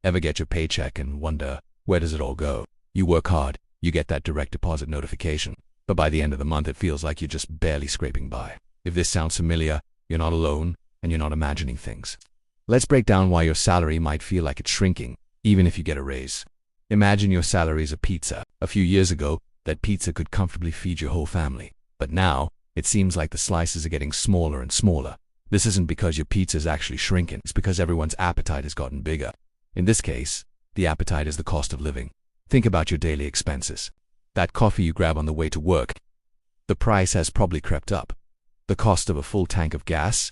Ever get your paycheck and wonder, where does it all go? You work hard, you get that direct deposit notification, but by the end of the month it feels like you're just barely scraping by. If this sounds familiar, you're not alone, and you're not imagining things. Let's break down why your salary might feel like it's shrinking, even if you get a raise. Imagine your salary is a pizza. A few years ago, that pizza could comfortably feed your whole family. But now, it seems like the slices are getting smaller and smaller. This isn't because your pizza is actually shrinking, it's because everyone's appetite has gotten bigger. In this case, the appetite is the cost of living. Think about your daily expenses. That coffee you grab on the way to work. The price has probably crept up. The cost of a full tank of gas?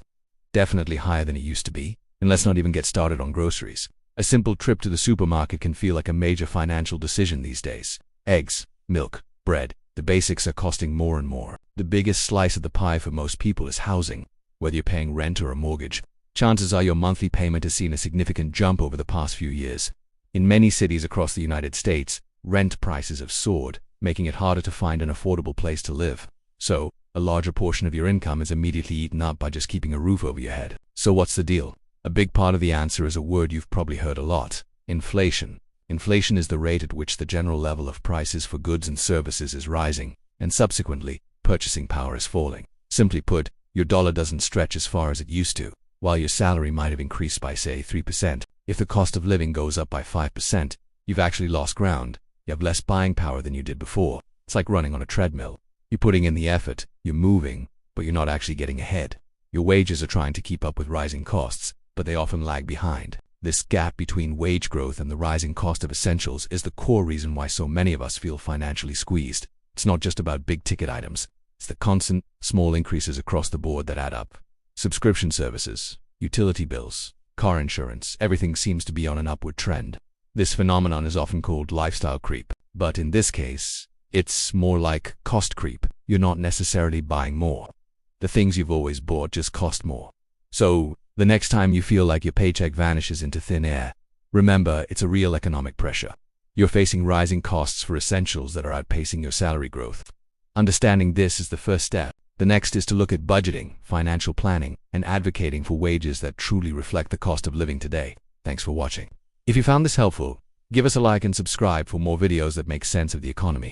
Definitely higher than it used to be. And let's not even get started on groceries. A simple trip to the supermarket can feel like a major financial decision these days. Eggs, milk, bread. The basics are costing more and more. The biggest slice of the pie for most people is housing. Whether you're paying rent or a mortgage, chances are your monthly payment has seen a significant jump over the past few years. In many cities across the United States, rent prices have soared, making it harder to find an affordable place to live. So, a larger portion of your income is immediately eaten up by just keeping a roof over your head. So what's the deal? A big part of the answer is a word you've probably heard a lot: inflation. Inflation is the rate at which the general level of prices for goods and services is rising, and subsequently, purchasing power is falling. Simply put, your dollar doesn't stretch as far as it used to. While your salary might have increased by, say, 3%, if the cost of living goes up by 5%, you've actually lost ground. You have less buying power than you did before. It's like running on a treadmill. You're putting in the effort, you're moving, but you're not actually getting ahead. Your wages are trying to keep up with rising costs, but they often lag behind. This gap between wage growth and the rising cost of essentials is the core reason why so many of us feel financially squeezed. It's not just about big-ticket items. It's the constant, small increases across the board that add up. Subscription services, utility bills, car insurance, everything seems to be on an upward trend. This phenomenon is often called lifestyle creep, but in this case, it's more like cost creep. You're not necessarily buying more. The things you've always bought just cost more. So, the next time you feel like your paycheck vanishes into thin air, remember it's a real economic pressure. You're facing rising costs for essentials that are outpacing your salary growth. Understanding this is the first step. The next is to look at budgeting, financial planning, and advocating for wages that truly reflect the cost of living today. Thanks for watching. If you found this helpful, give us a like and subscribe for more videos that make sense of the economy.